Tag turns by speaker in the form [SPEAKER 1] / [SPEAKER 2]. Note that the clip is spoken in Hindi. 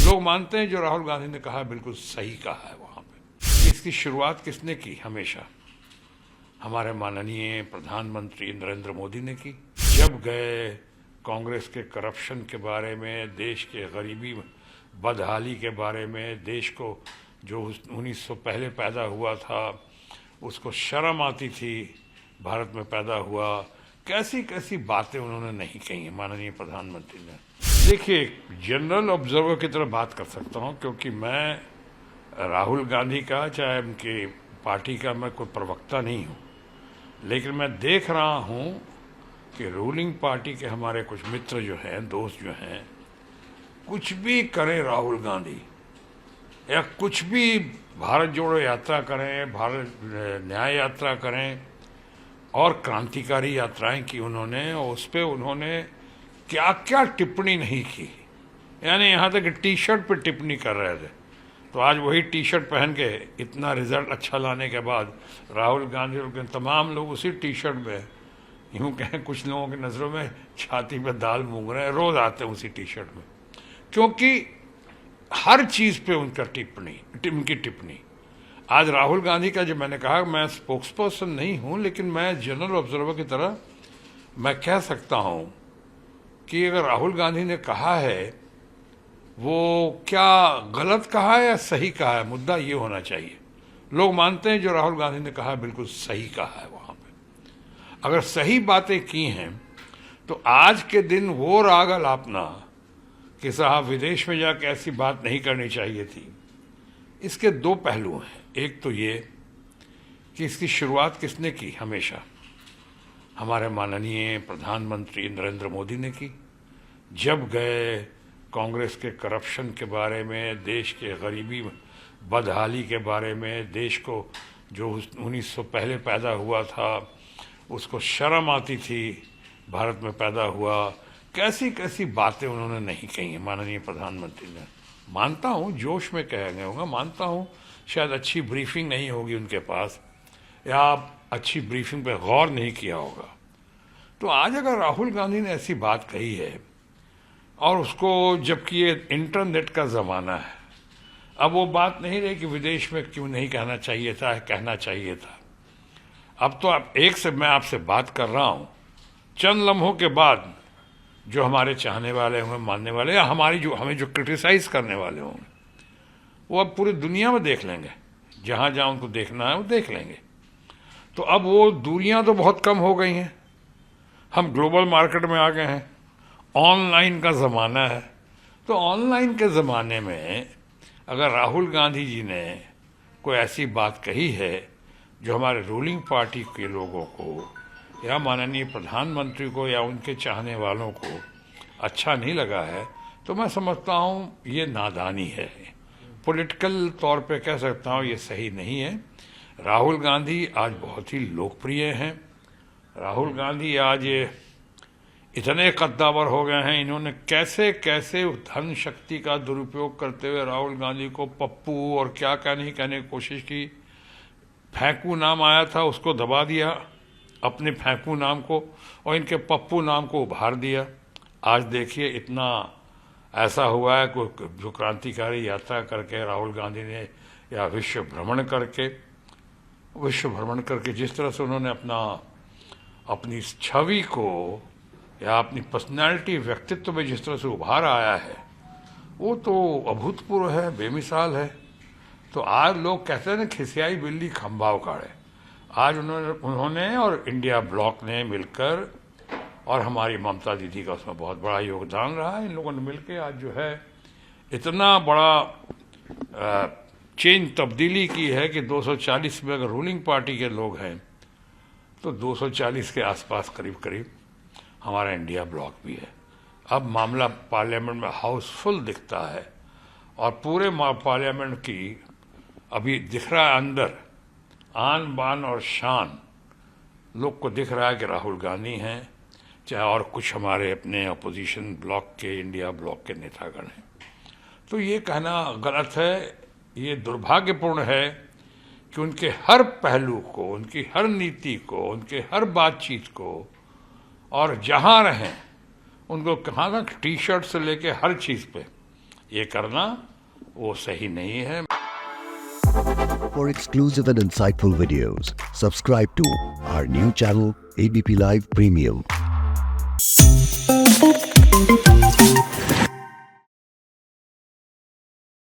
[SPEAKER 1] लोग मानते हैं जो राहुल गांधी ने कहा बिल्कुल सही कहा है। वहां पे इसकी शुरुआत किसने की? हमेशा हमारे माननीय प्रधानमंत्री नरेंद्र मोदी ने की। जब गए कांग्रेस के करप्शन के बारे में, देश के गरीबी बदहाली के बारे में, देश को जो 1900 पहले पैदा हुआ था उसको शर्म आती थी भारत में पैदा हुआ, कैसी कैसी बातें उन्होंने नहीं कही हैं माननीय प्रधानमंत्री ने। देखिए, जनरल ऑब्जर्वर की तरह बात कर सकता हूं, क्योंकि मैं राहुल गांधी का, चाहे उनकी पार्टी का, मैं कोई प्रवक्ता नहीं हूं, लेकिन मैं देख रहा हूं कि रूलिंग पार्टी के हमारे कुछ मित्र जो हैं, दोस्त जो हैं, कुछ भी करें राहुल गांधी, या कुछ भी भारत जोड़ो यात्रा करें, भारत न्याय यात्रा करें, और क्रांतिकारी यात्राएं की उन्होंने, और उस पर उन्होंने क्या क्या टिप्पणी नहीं की। यानी यहाँ तक टी शर्ट पर टिप्पणी कर रहे थे, तो आज वही टी शर्ट पहन के इतना रिजल्ट अच्छा लाने के बाद राहुल गांधी और तमाम लोग उसी टी शर्ट में, यूँ कहें कुछ लोगों की नज़रों में छाती पे दाल मूंग रहे हैं, रोज आते हैं उसी टी शर्ट में, क्योंकि हर चीज़ पे उनका उनकी टिप्पणी। आज राहुल गांधी का, जो मैंने कहा, मैं स्पोक्स पर्सन नहीं हूँ, लेकिन मैं जनरल ऑब्जर्वर की तरह मैं कह सकता हूँ कि अगर राहुल गांधी ने कहा है, वो क्या गलत कहा है या सही कहा है, मुद्दा ये होना चाहिए। लोग मानते हैं जो राहुल गांधी ने कहा बिल्कुल सही कहा है। वहाँ पे अगर सही बातें की हैं तो आज के दिन वो राग अलापना कि साहब विदेश में जाकर ऐसी बात नहीं करनी चाहिए थी, इसके दो पहलू हैं। एक तो ये कि इसकी शुरुआत किसने की? हमेशा हमारे माननीय प्रधानमंत्री नरेंद्र मोदी ने की। जब गए कांग्रेस के करप्शन के बारे में, देश के गरीबी बदहाली के बारे में, देश को जो 1900 पहले पैदा हुआ था उसको शर्म आती थी भारत में पैदा हुआ, कैसी कैसी बातें उन्होंने नहीं कही हैं माननीय प्रधानमंत्री ने। मानता हूँ जोश में कह गए होंगे, मानता हूँ शायद अच्छी ब्रीफिंग नहीं होगी उनके पास, या अच्छी ब्रीफिंग पे गौर नहीं किया होगा। तो आज अगर राहुल गांधी ने ऐसी बात कही है, और उसको, जबकि ये इंटरनेट का ज़माना है, अब वो बात नहीं रही कि विदेश में क्यों नहीं कहना चाहिए था, कहना चाहिए था। अब तो आप एक से मैं आपसे बात कर रहा हूँ, चंद लम्हों के बाद जो हमारे चाहने वाले होंगे, मानने वाले, या हमें जो क्रिटिसाइज करने वाले होंगे, वो अब पूरी दुनिया में देख लेंगे, जहाँ जहाँ उनको देखना है वो देख लेंगे। तो अब वो दूरियाँ तो बहुत कम हो गई हैं, हम ग्लोबल मार्केट में आ गए हैं, ऑनलाइन का ज़माना है। तो ऑनलाइन के ज़माने में अगर राहुल गांधी जी ने कोई ऐसी बात कही है जो हमारे रूलिंग पार्टी के लोगों को, या माननीय प्रधानमंत्री को, या उनके चाहने वालों को अच्छा नहीं लगा है, तो मैं समझता हूँ ये नादानी है। पॉलिटिकल तौर पे कह सकता हूँ ये सही नहीं है। राहुल गांधी आज बहुत ही लोकप्रिय हैं। राहुल गांधी आज इतने कद्दावर हो गए हैं, इन्होंने कैसे कैसे धन शक्ति का दुरुपयोग करते हुए राहुल गांधी को पप्पू और क्या क्या नहीं कहने की कोशिश की। फेंकू नाम आया था, उसको दबा दिया, अपने फेंकू नाम को, और इनके पप्पू नाम को उभार दिया। आज देखिए इतना ऐसा हुआ है, जो क्रांतिकारी यात्रा करके राहुल गांधी ने, या विश्व भ्रमण करके जिस तरह से उन्होंने अपनी छवि को, या अपनी पर्सनैलिटी, व्यक्तित्व में जिस तरह से उभार आया है, वो तो अभूतपूर्व है, बेमिसाल है। तो आज लोग कहते हैं ना, खिसियाई बिल्ली खंभा उखाड़े। आज उन्होंने और इंडिया ब्लॉक ने मिलकर, और हमारी ममता दीदी का उसमें बहुत बड़ा योगदान रहा है, इन लोगों ने मिलकर आज जो है इतना बड़ा चेंज, तब्दीली की है कि 240 में अगर रूलिंग पार्टी के लोग हैं तो 240 के आसपास करीब करीब हमारा इंडिया ब्लॉक भी है। अब मामला पार्लियामेंट में हाउसफुल दिखता है, और पूरे पार्लियामेंट की अभी दिख रहा है अंदर आन बान और शान, लोग को दिख रहा है कि राहुल गांधी हैं, चाहे और कुछ हमारे अपने अपोजिशन ब्लॉक के, इंडिया ब्लॉक के नेतागण हैं। तो ये कहना गलत है, ये दुर्भाग्यपूर्ण है कि उनके हर पहलू को, उनकी हर नीति को, उनके हर बातचीत को, और जहाँ रहें उनको कहाँ तक टी शर्ट से लेके हर चीज़ पे ये करना वो सही नहीं है।
[SPEAKER 2] For exclusive and insightful videos, subscribe to our new channel ABP Live Premium.